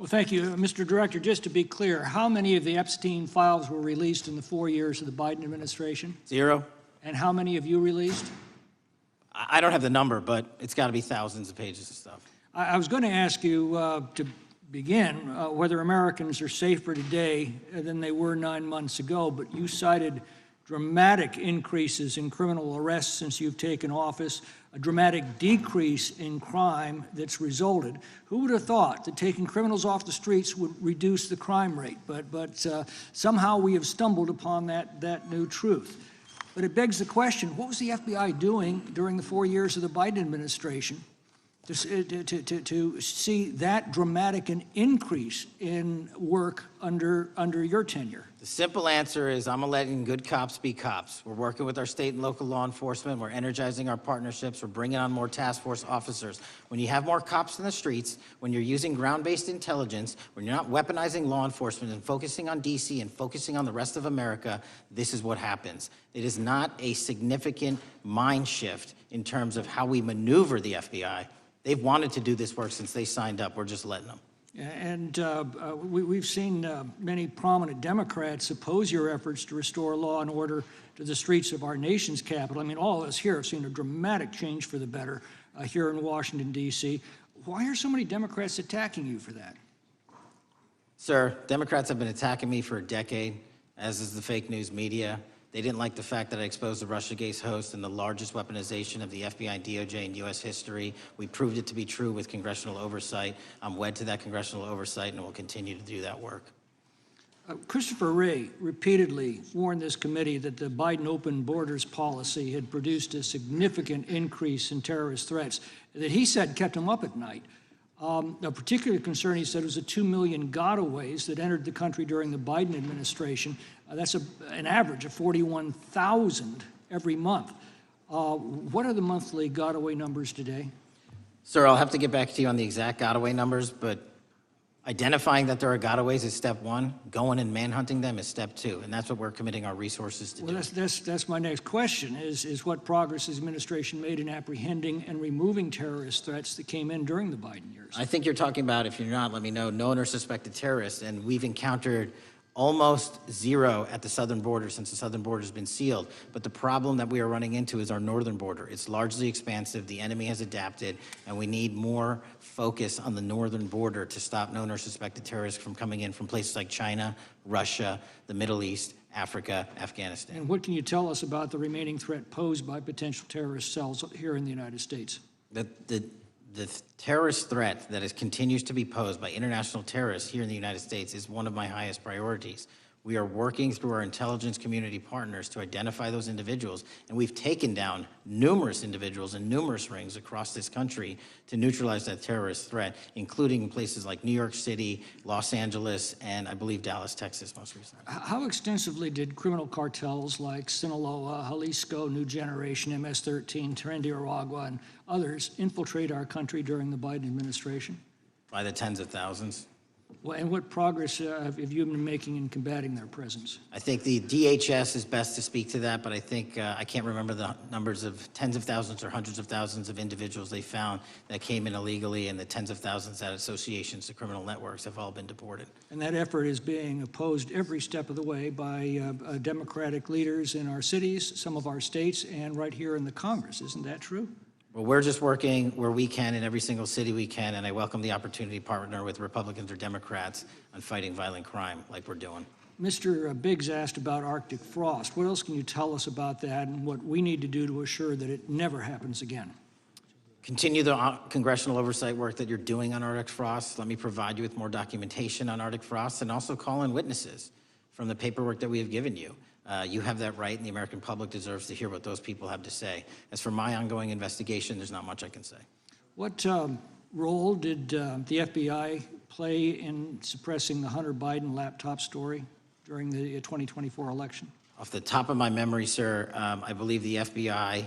Well, thank you. Mr. Director, just to be clear, how many of the Epstein files were released in the 4 years of the Biden administration? 0. And how many have you released? I don't have the number, but it's got to be thousands of pages of stuff. I was going to ask you to begin whether Americans are safer today than they were 9 months ago, but you cited dramatic increases in criminal arrests since you've taken office, a dramatic decrease in crime that's resulted. Who would have thought that taking criminals off the streets would reduce the crime rate? But somehow we have stumbled upon that new truth. But it begs the question, what was the FBI doing during the 4 years of the Biden administration to see that dramatic an increase in work under your tenure? The simple answer is I'm letting good cops be cops. We're working with our state and local law enforcement. We're energizing our partnerships. We're bringing on more task force officers. When you have more cops in the streets, when you're using ground-based intelligence, when you're not weaponizing law enforcement and focusing on DC and focusing on the rest of America, this is what happens. It is not a significant mind shift in terms of how we maneuver the FBI. They've wanted to do this work since they signed up. We're just letting them. And we've seen many prominent Democrats oppose your efforts to restore law and order to the streets of our nation's capital. I mean, all of us here have seen a dramatic change for the better here in Washington, D.C. Why are so many Democrats attacking you for that? Sir, Democrats have been attacking me for a decade, as is the fake news media. They didn't like the fact that I exposed the Russiagate host and the largest weaponization of the FBI and DOJ in U.S. history. We proved it to be true with congressional oversight. I'm wed to that congressional oversight and will continue to do that work. Christopher Wray repeatedly warned this committee that the Biden open borders policy had produced a significant increase in terrorist threats that he said kept him up at night. A particular concern, he said, was the 2 million gotaways that entered the country during the Biden administration. That's an average of 41,000 every month. What are the monthly gotaway numbers today? Sir, I'll have to get back to you on the exact gotaway numbers, but identifying that there are gotaways is step one. Going and manhunting them is step two, and that's what we're committing our resources to do. That's my next question, is what progress has the administration made in apprehending and removing terrorist threats that came in during the Biden years? I think you're talking about, if you're not, let me know, known or suspected terrorists, and we've encountered almost zero at the southern border since the southern border has been sealed. But the problem that we are running into is our northern border. It's largely expansive. The enemy has adapted, and we need more focus on the northern border to stop known or suspected terrorists from coming in from places like China, Russia, the Middle East, Africa, Afghanistan. And what can you tell us about the remaining threat posed by potential terrorist cells here in the United States? The terrorist threat that continues to be posed by international terrorists here in the United States is one of my highest priorities. We are working through our intelligence community partners to identify those individuals, and we've taken down numerous individuals and numerous rings across this country to neutralize that terrorist threat, including places like New York City, Los Angeles, and I believe Dallas, Texas most recently. How extensively did criminal cartels like Sinaloa, Jalisco, New Generation, MS-13, Tren-de-Aragua, and others infiltrate our country during the Biden administration? By the tens of thousands. Well, and what progress have you been making in combating their presence? I think the DHS is best to speak to that, but I think I can't remember the numbers of tens of thousands or hundreds of thousands of individuals they found that came in illegally, and the tens of thousands that associations to criminal networks have all been deported. And that effort is being opposed every step of the way by Democratic leaders in our cities, some of our states, and right here in the Congress. Isn't that true? Well, we're just working where we can in every single city we can, and I welcome the opportunity to partner with Republicans or Democrats on fighting violent crime like we're doing. Mr. Biggs asked about Arctic frost. What else can you tell us about that and what we need to do to assure that it never happens again? Continue the congressional oversight work that you're doing on Arctic frost. Let me provide you with more documentation on Arctic frost, and also call in witnesses from the paperwork that we have given you. You have that right, and the American public deserves to hear what those people have to say. As for my ongoing investigation, there's not much I can say. What role did the FBI play in suppressing the Hunter Biden laptop story during the 2024 election? Off the top of my memory, sir, I believe the FBI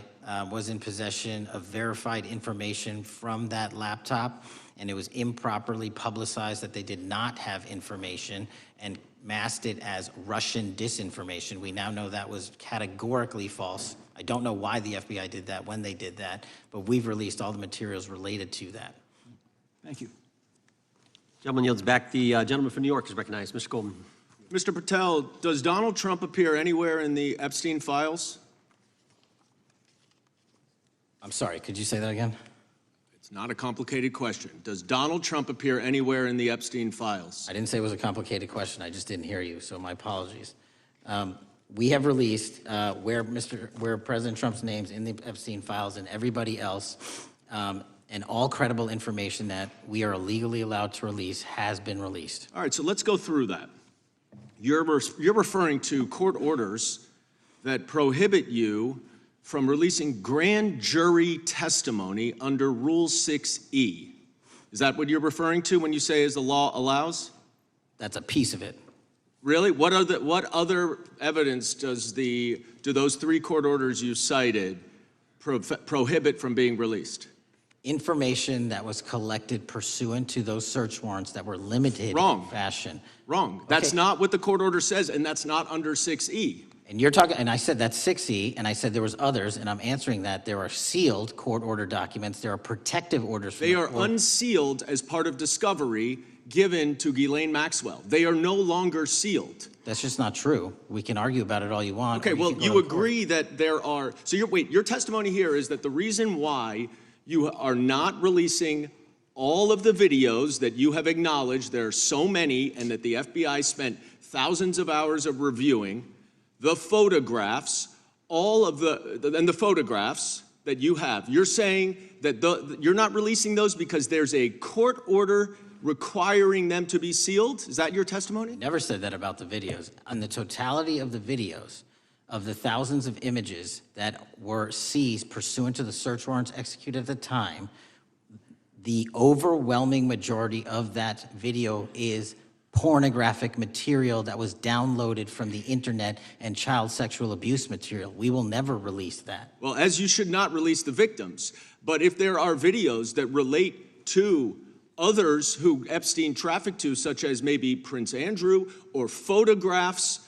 was in possession of verified information from that laptop, and it was improperly publicized that they did not have information and masked it as Russian disinformation. We now know that was categorically false. I don't know why the FBI did that, when they did that, but we've released all the materials related to that. Thank you. Gentleman yields back. The gentleman from New York is recognized. Mr. Golden. Mr. Patel, does Donald Trump appear anywhere in the Epstein files? I'm sorry, could you say that again? It's not a complicated question. Does Donald Trump appear anywhere in the Epstein files? I didn't say it was a complicated question. I just didn't hear you, so my apologies. We have released where President Trump's name's in the Epstein files and everybody else, and all credible information that we are legally allowed to release has been released. All right, so let's go through that. You're referring to court orders that prohibit you from releasing grand jury testimony under Rule 6E. Is that what you're referring to when you say as the law allows? That's a piece of it. Really? What other evidence do those 3 court orders you cited prohibit from being released? Information that was collected pursuant to those search warrants that were limited in fashion. Wrong. That's not what the court order says, and that's not under 6E. And you're talking, and I said that's 6E, and I said there was others, and I'm answering that. There are sealed court order documents. There are protective orders. From They are unsealed as part of discovery given to Ghislaine Maxwell. They are no longer sealed. That's just not true. We can argue about it all you want. Okay, well, you agree that there are, so your testimony here is that the reason why you are not releasing all of the videos that you have acknowledged, there are so many, and that the FBI spent thousands of hours of reviewing, the photographs, the photographs that you have. You're saying that you're not releasing those because there's a court order requiring them to be sealed? Is that your testimony? Never said that about the videos. On the totality of the videos, of the thousands of images that were seized pursuant to the search warrants executed at the time, the overwhelming majority of that video is pornographic material that was downloaded from the internet and child sexual abuse material. We will never release that. Well, as you should not release the victims, but if there are videos that relate to others who Epstein trafficked to, such as maybe Prince Andrew, or photographs,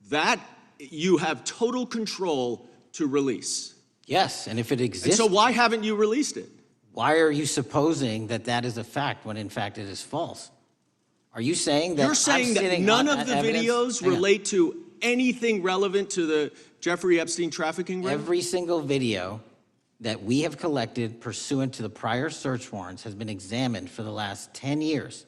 that you have total control to release. Yes, and if it exists. And so why haven't you released it? Why are you supposing that that is a fact when in fact it is false? Are you saying that You're saying that none of the videos relate to anything relevant to the Jeffrey Epstein trafficking ring? Every single video that we have collected pursuant to the prior search warrants has been examined for the last 10 years.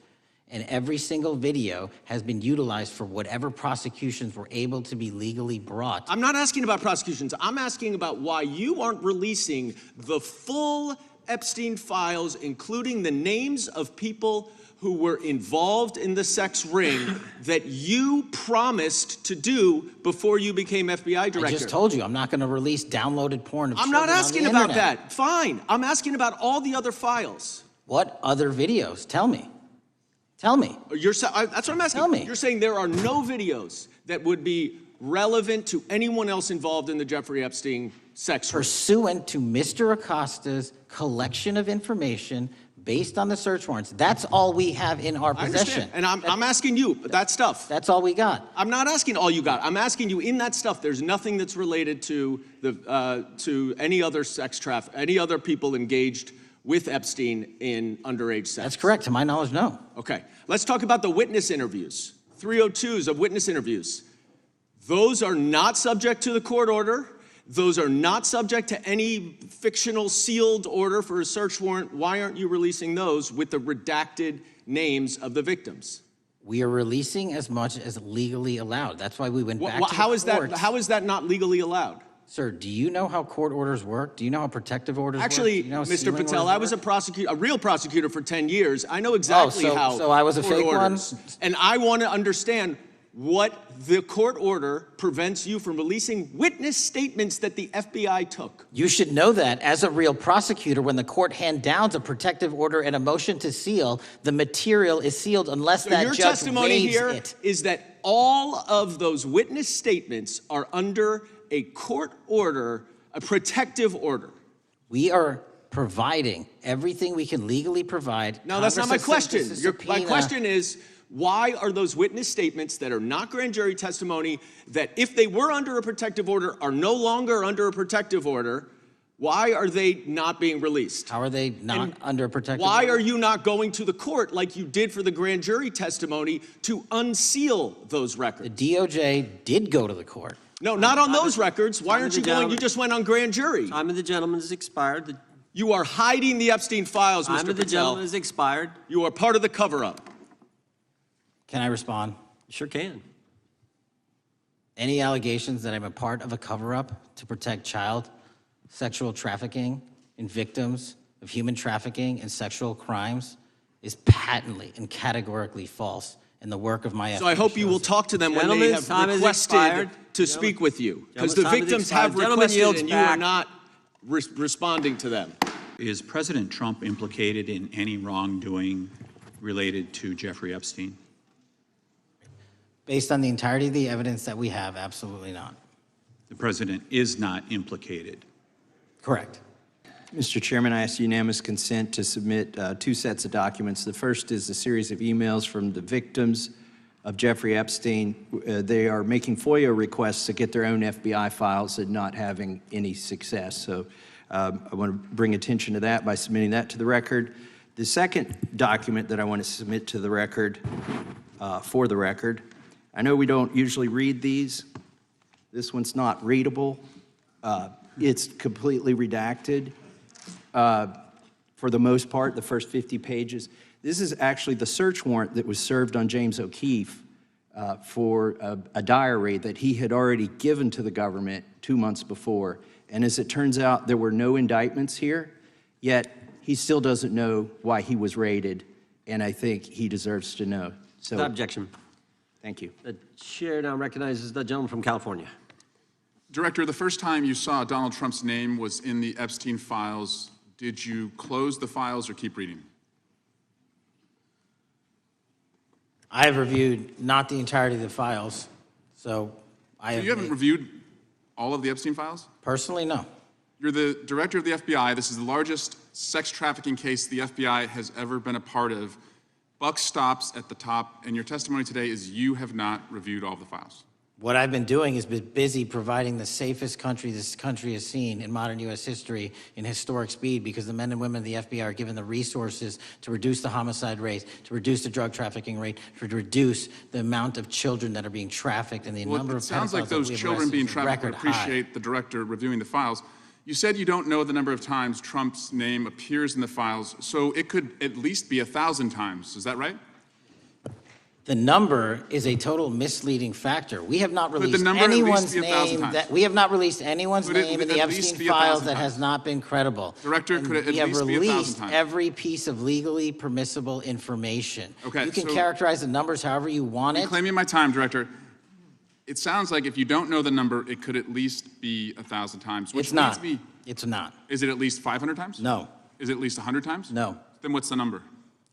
And every single video has been utilized for whatever prosecutions were able to be legally brought. I'm not asking about prosecutions. I'm asking about why you aren't releasing the full Epstein files, including the names of people who were involved in the sex ring that you promised to do before you became FBI director. I just told you, I'm not going to release downloaded porn of I'm children not asking on the about internet. that. Fine. I'm asking about all the other files. What other videos? Tell me. Tell me. That's what I'm asking. Tell me. You're saying there are no videos that would be relevant to anyone else involved in the Jeffrey Epstein sex ring. Pursuant to Mr. Acosta's collection of information based on the search warrants. That's all we have in our possession. And I'm asking you, that stuff. That's all we got. I'm not asking all you got. I'm asking you, in that stuff, there's nothing that's related to any other sex traffic, any other people engaged with Epstein in underage sex. That's correct. To my knowledge, no. Okay. Let's talk about the witness interviews. 302s of witness interviews. Those are not subject to the court order. Those are not subject to any fictional sealed order for a search warrant. Why aren't you releasing those with the redacted names of the victims? We are releasing as much as legally allowed. That's why we went back to the courts. How is that not legally allowed? Sir, do you know how court orders work? Do you know how protective orders Actually, work? Do you know how Mr. sealing Patel, orders I was work? a real prosecutor for 10 years. I know exactly how so I was a court fake orders. one? And I want to understand what the court order prevents you from releasing witness statements that the FBI took. You should know that as a real prosecutor, when the court hand downs a protective order and a motion to seal, the material is sealed unless So that your judge testimony waives here it. is that all of those witness statements are under a court order, a protective order. We are providing everything we can legally provide. No, that's not my question. My My question is, why are those witness statements that are not grand jury testimony, that if they were under a protective order are no longer under a protective order, Why are they not being released? How are they not under protective Why order? are you not going to the court like you did for the grand jury testimony to unseal those The records? DOJ did go to the court. No, not on those records. Why Time aren't of you the going? You gentleman. just went on grand jury. Time of the gentleman has expired. The You are hiding the Epstein files, time Mr. of the gentleman Patel. has expired. You are part of the cover-up. Can I respond? Sure can. Any allegations that I'm a part of a cover-up to protect child sexual trafficking and victims of human trafficking and sexual crimes is patently and categorically false, and the work of my So I hope you will talk to them when they Gentlemen's have time has requested expired. to speak with you. Because the Gentlemen's time has victims have expired. Gentleman requested yields and you are back. not responding to them. Is President Trump implicated in any wrongdoing related to Jeffrey Epstein? Based on the entirety of the evidence that we have, absolutely not. The president is not implicated. Correct. Mr. Chairman, I ask unanimous consent to submit two sets of documents. The first is a series of emails from the victims of Jeffrey Epstein. They are making FOIA requests to get their own FBI files and not having any success. So I want to bring attention to that by submitting that to the record. The second document that I want to submit to the record, for the record, I know we don't usually read these. This one's not readable. It's completely redacted. For the most part, the first 50 pages. This is actually the search warrant that was served on James O'Keefe for a diary that he had already given to the government 2 months before. And as it turns out, there were no indictments here, yet he still doesn't know why he was raided, and I think he deserves to know. So, Without objection. thank you. The chair now recognizes the gentleman from California. Director, the first time you saw Donald Trump's name was in the Epstein files. Did you close the files or keep reading? I have reviewed not the entirety of the files, so I have. You haven't reviewed all of the Epstein files? Personally, no. You're the director of the FBI. This is the largest sex trafficking case the FBI has ever been a part of. Buck stops at the top, and your testimony today is you have not reviewed all of the files. What I've been doing is been busy providing the safest country this country has seen in modern U.S. history in historic speed, because the men and women of the FBI are given the resources to reduce the homicide rate, to reduce the drug trafficking rate, to reduce the amount of children that are being trafficked and the Well, number it of sounds pedophiles like those that we have children arrested being is trafficked would record high. appreciate the director reviewing the files. You said you don't know the number of times Trump's name appears in the files, so it could at least be 1,000 times. Is that right? The number is a total misleading factor. We have not the released number at least anyone's be 1,000 name times? that we have not released anyone's Could it name in at the least Epstein be files 1,000 that times? has not been credible. Director, And could it at we have least be 1,000 released times? every piece of legally permissible information. Okay, you can so- characterize the numbers however you want it. Reclaiming my time, Director. It sounds like if you don't know the number, it could at least be 1,000 times. Which It's not. leads me- It's not. Is it at least 500 times? No. Is it at least 100 times? No. Then what's the number?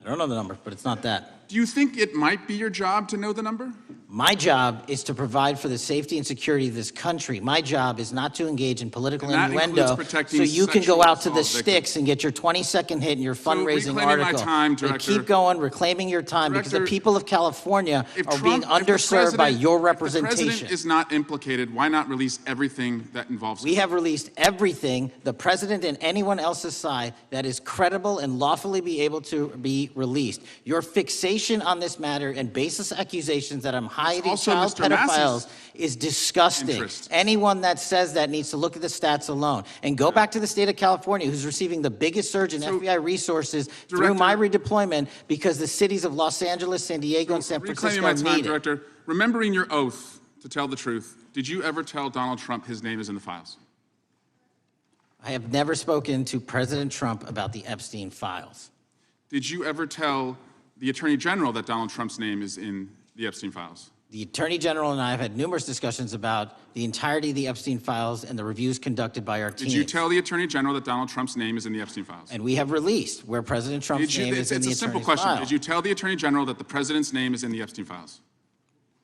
I don't know the number, but it's not that. Do you think it might be your job to know the number? My job is to provide for the safety and security of this country. My job is not to engage in political And that innuendo includes protecting so you can go sexual out to the assault victims. sticks and get your 20-second hit in your fundraising reclaiming my article. time, And Director. keep going, reclaiming your time, because the Director, people of California If are being Trump- if the underserved by president- your If the representation. president is not implicated, why not release everything that involves him? We have released everything, the president and anyone else's side, that is credible and lawfully be able to be released. Your fixation on this matter and baseless accusations that I'm hiding also child Mr. Mass's pedophiles is disgusting. interest. Anyone that says that needs to look at the stats alone. And go back to the state of California, who's receiving the biggest surge in FBI resources through my redeployment, because the cities of Los Angeles, San Diego, and San Reclaiming Francisco my time, need it. Director. Remembering your oath to tell the truth, did you ever tell Donald Trump his name is in the files? I have never spoken to President Trump about the Epstein files. Did you ever tell the Attorney General that Donald Trump's name is in the Epstein files? The Attorney General and I have had numerous discussions about the entirety of the Epstein files and the reviews conducted by our team. Did you tell the Attorney General that Donald Trump's name is in the Epstein files? And we have released where President Trump's Did you, name it's is in the a simple attorney's question. file. Did you tell the Attorney General that the President's name is in the Epstein files?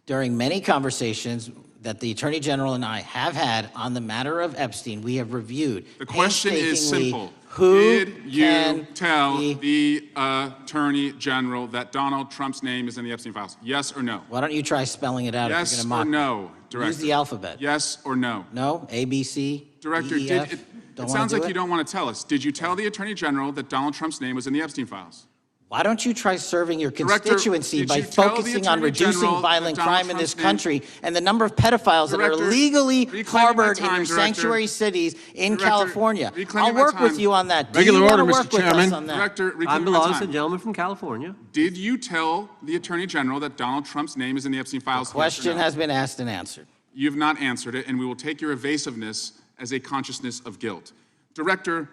During many conversations that the Attorney General and I have had on the matter of Epstein, we have reviewed The question is painstakingly simple. who Did you can tell be- the Attorney General that Donald Trump's name is in the Epstein files? Yes or no? Why don't you try spelling it out if Yes you're or going to mock me? no, Director? Use the alphabet. Yes or no? No? A, B, C, Director, D, E, did F? it, Don't It want sounds to do like it? you don't want to tell us. Did you tell the Attorney General that Donald Trump's name was in the Epstein files? Why don't you try serving your Director, constituency did by you tell the focusing on Attorney reducing General that violent Donald crime in this Trump's name- country and the number of pedophiles that are Director, illegally reclaiming my harbored in time, your Director. sanctuary cities in Director, California? reclaiming I'll my work with time. you on that. Do Regular you want to order, Mr. work with us Chairman. on that? Director, Time reclaiming my belongs to the time. gentleman from California. Did you tell the Attorney General that Donald Trump's name is in the Epstein files? Yes or Question no? has been asked and answered. You have not answered it, and we will take your evasiveness as a consciousness of guilt. Director,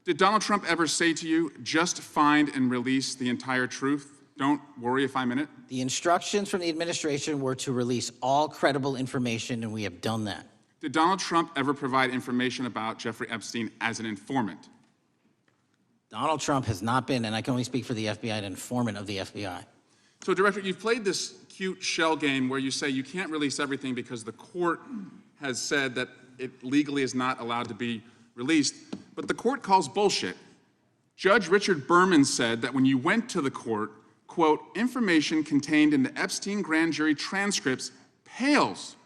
did Donald Trump ever say to you, just find and release the entire truth? Don't worry if I'm in it. The instructions from the administration were to release all credible information, and we have done that. Did Donald Trump ever provide information about Jeffrey Epstein as an informant? Donald Trump has not been, and I can only speak for the FBI, an informant of the FBI. So, Director, you've played this cute shell game where you say you can't release everything because the court has said that it legally is not allowed to be released, but the court calls bullshit. Judge Richard Berman said that when you went to the court, quote, information contained in the Epstein grand jury transcripts pales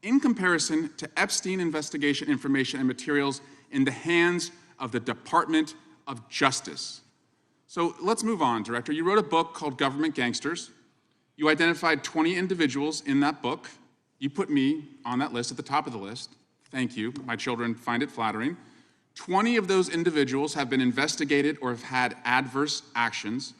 in comparison to Epstein investigation information and materials in the hands of the Department of Justice. So let's move on, Director. You wrote a book called Government Gangsters. You identified 20 individuals in that book. You put me on that list at the top of the list. Thank you. My children find it flattering. 20 of those individuals have been investigated or have had adverse actions.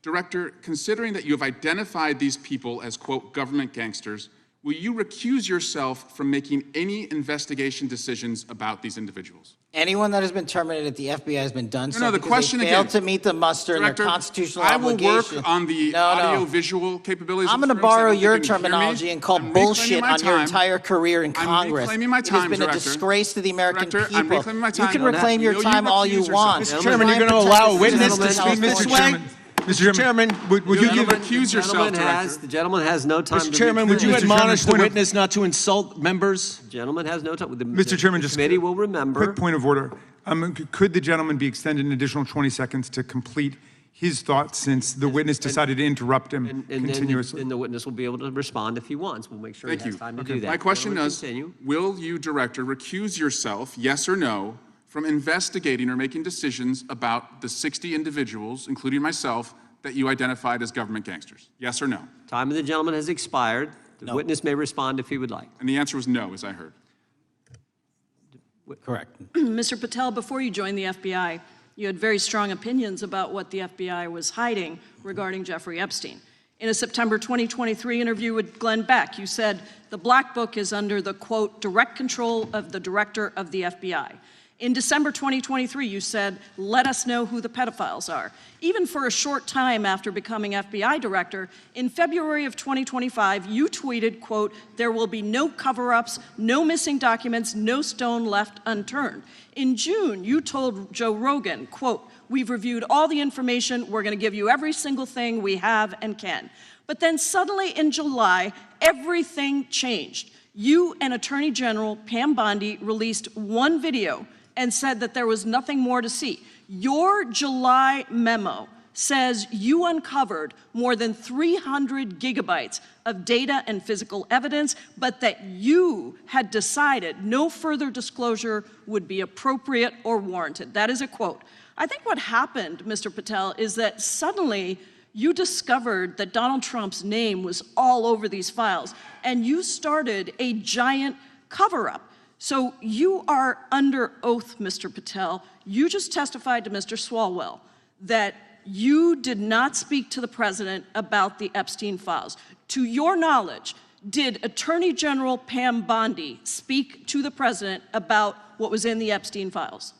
Director, considering that you have identified these people as, quote, government gangsters, will you recuse yourself from making any investigation decisions about these individuals? Anyone that has been terminated at the FBI has been done so the because question they failed again. to meet the muster in Director, their constitutional I will obligation. work on the No. audio-visual capabilities. I'm of going to the screens. I borrow don't think your you can hear me. terminology and call I'm reclaiming bullshit my on your time. entire career in I'm Congress. reclaiming my It time, has been a Director. disgrace to the American Director, I'm people. reclaiming my You time. can No, reclaim your you time all you recuse want. yourself. Mr. Chairman, you're going to Try and allow a protect witness the to citizens speak of this California. way? Mr. Chairman, would you You're give... gonna recuse yourself, Director. The gentleman has no time to Mr. Chairman, would you Mr. Chairman, admonish the point of- witness not to insult members? The gentleman has no time. Mr. Chairman, the just committee will remember. quick point of order. Could the gentleman be extended an additional 20 seconds to complete his thoughts since the witness decided to interrupt him And continuously? the witness will be able to respond if he wants. We'll make sure Thank he has you. time to do that. My question Gentleman, is, continue. will you, Director, recuse yourself, yes or no, from investigating or making decisions about the 60 individuals, including myself, that you identified as government gangsters? Yes or no? Time of the gentleman has expired. The No. witness may respond if he would like. And the answer was no, as I heard. Correct. Mr. Patel, before you joined the FBI, you had very strong opinions about what the FBI was hiding regarding Jeffrey Epstein. In a September 2023 interview with Glenn Beck, you said the Black Book is under the, quote, direct control of the director of the FBI. In December 2023, you said, let us know who the pedophiles are. Even for a short time after becoming FBI director, in February of 2025, you tweeted, quote, there will be no cover-ups, no missing documents, no stone left unturned. In June, you told Joe Rogan, quote, we've reviewed all the information, we're gonna give you every single thing we have and can. But then suddenly in July, everything changed. You and Attorney General Pam Bondi released one video and said that there was nothing more to see. Your July memo says you uncovered more than 300 gigabytes of data and physical evidence, but that you had decided no further disclosure would be appropriate or warranted. That is a quote. I think what happened, Mr. Patel, is that suddenly you discovered that Donald Trump's name was all over these files, and you started a giant cover-up. So you are under oath, Mr. Patel. You just testified to Mr. Swalwell that you did not speak to the president about the Epstein files. To your knowledge, did Attorney General Pam Bondi speak to the president about what was in the Epstein files?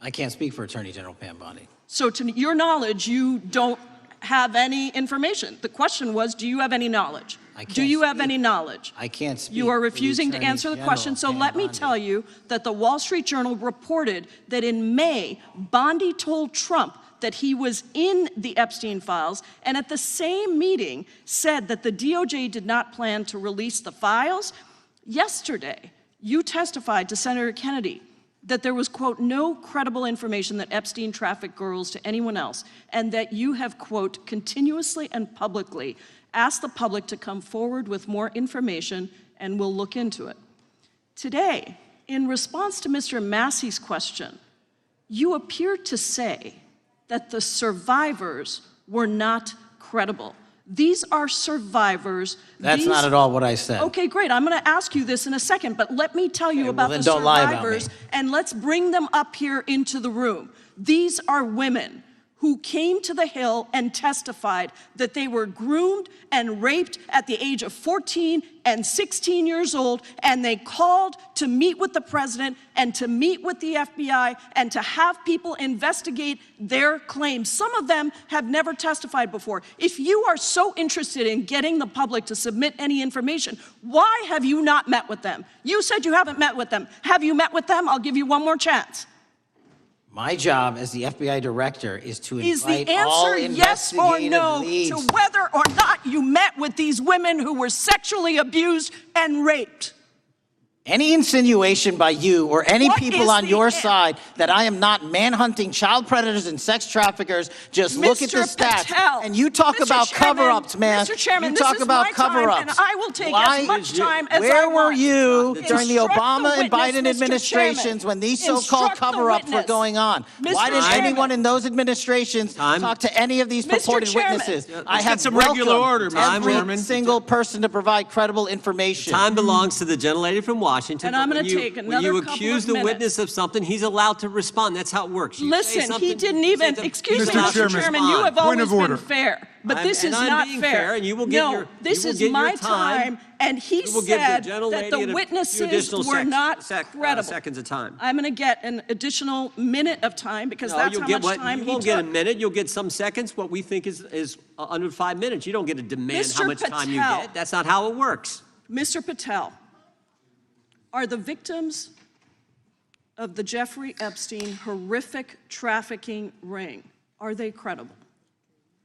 I can't speak for Attorney General Pam Bondi. So to your knowledge, you don't have any information. The question was, do you have any knowledge? I can't Do you have speak. any knowledge? I can't speak You are for the refusing to Attorney answer the General, question, so Pam let me Bondi. tell you that the Wall Street Journal reported that in May, Bondi told Trump that he was in the Epstein files, and at the same meeting said that the DOJ did not plan to release the files. Yesterday, you testified to Senator Kennedy that there was, quote, no credible information that Epstein trafficked girls to anyone else, and that you have, quote, continuously and publicly asked the public to come forward with more information, and we'll look into it. Today, in response to Mr. Massey's question, you appear to say that the survivors were not credible. These are survivors. That's not at all what I said. Okay, great. I'm going to ask you this in a second, but let me tell you about then the don't lie about survivors, me. and let's bring them up here into the room. These are women who came to the Hill and testified that they were groomed and raped at the age of 14 and 16 years old, and they called to meet with the president and to meet with the FBI and to have people investigate their claims. Some of them have never testified before. If you are so interested in getting the public to submit any information, why have you not met with them? You said you haven't met with them. Have you met with them? I'll give you one more chance. My job as the FBI director is to Is invite the all answer yes or investigative no leads. to whether or not you met with these women who were sexually abused and raped? Any insinuation by you or any What people is on the your an- side that I am not manhunting child predators and sex traffickers, just look at the Mr. stats. Patel, And you talk Mr. about Chairman, cover-ups, man. Mr. Chairman, you this talk is about my time, cover-ups. and I will take Why- as much time as I Where were want. you during the Instruct Obama the and witness, Biden Mr. administrations Chairman. when these so-called Instruct the cover-ups were witness. going on? Mr. Why didn't Chairman. anyone in those administrations Time. talk to any of these Mr. purported Chairman. witnesses? Yeah, I have some regular welcomed order, Mr. every Chairman. single person to provide credible information. Time belongs to the gentlelady from Washington. And I'm but gonna when you- take when another you couple accuse of the minutes. witness of something, he's allowed to respond. That's how it works. You say Listen, he something, didn't you say even, something, excuse he's me, allowed Mr. to Mr. Chairman, Chairman, respond. you have Point always of been order. fair, but I'm- this and is I'm not being fair. fair, and you will get No, your- this you will is get your my time. time, and he We will give the said gentlelady that the a few witnesses additional were not credible. seconds of time. I'm going to get an additional minute of time because No, that's you'll how get much what, time you he won't get a took. minute, you'll get some seconds, what we think is under 5 minutes. You don't get to demand how Mr. much time you Patel. get. That's not how it works. Mr. Patel, are the victims of the Jeffrey Epstein horrific trafficking ring, are they credible?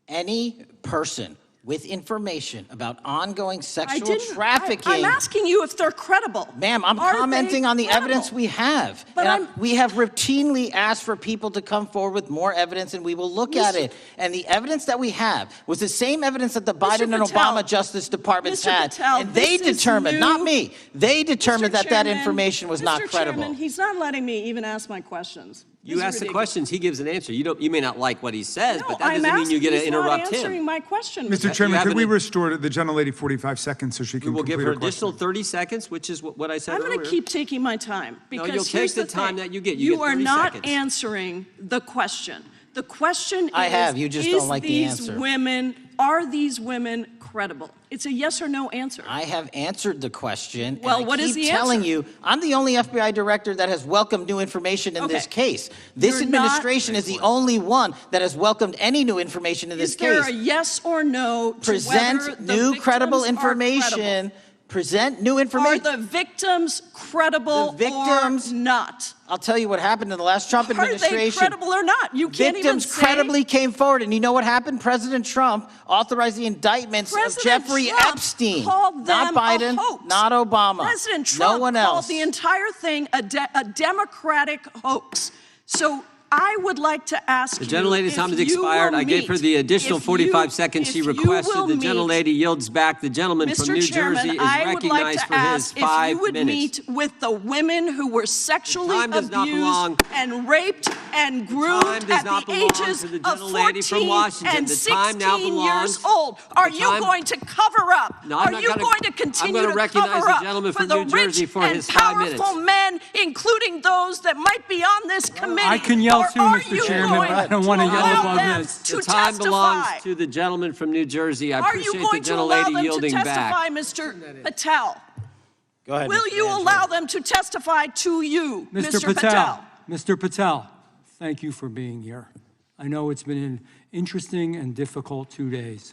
Any person with information about ongoing I sexual didn't. trafficking. I'm asking you if they're credible. Ma'am, I'm Are commenting they on the credible? evidence we have. But And we have routinely asked for people to come forward with more evidence, and we will look at Mr. it. And the evidence that we have was the same evidence that the Mr. Biden and Patel, Obama Justice Departments Mr. had. Patel, And they this is determined, new. not me, they determined Mr. that Chairman, information was not Mr. credible. Chairman, he's not letting me even ask my questions. This You is ask the ridiculous. questions, he gives an answer. You may not like what he says, No, but that I'm doesn't mean you asking, get to he's interrupt not answering him. my question. Mr. Chairman, have could we an- restore the gentlelady 45 seconds so she We can will complete give her her question? additional 30 seconds, which is what I said I'm earlier. going to keep taking my time because you'll take here's the the time thing. that you get. You get are 30 not seconds. answering the question. The question I is, have, you just don't like the these answer. are these women credible? It's a yes or no answer. I have answered the question. Well, and I what is keep the telling answer? you, I'm the only FBI director that has welcomed new information in this Okay. case. This You're not- administration is the only one that has welcomed any new information in this Is there case. a yes or no to whether Present the new credible victims are credible? information. Present new Are information. the victims credible The victims- or not? I'll tell you what happened in the last Trump Are they administration. credible or not? You can't Victims even say. credibly came forward, and you know what happened? President Trump authorized the indictments President of Jeffrey Trump Epstein, called not them a Biden, hoax. not Obama, President Trump no one called else. the entire thing a Democratic hoax. So I would like to ask The you gentlelady's if time has you expired. will I gave her meet- the additional if you- 45 seconds she if you requested. will The meet- gentlelady yields back. The gentleman from Mr. New Chairman, Jersey is I would like recognized to for his ask if 5 you would minutes. meet with the women who were sexually time does not belong- abused and raped and groomed time does at not the belong ages to the of gentlelady from 14 Washington. and The 16 time now years belongs- old. Are the you time- going to cover up? No, I'm Are not you gonna- going to I'm continue gonna to recognize cover the up gentleman for from the New Jersey rich for and his 5 minutes. powerful men, including those that might be on this committee? I can yell Or too, are Mr. you Chairman, going but I don't want to to yell allow above them this. to The time belongs testify? to the gentleman from New Jersey. I Are you appreciate the going to allow gentlelady them to yielding testify, back. Mr. Patel? Go ahead, Will Mr. you Andrew. allow them to testify to you, Mr. Patel? Mr. Patel, thank you for being here. I know it's been an interesting and difficult 2 days.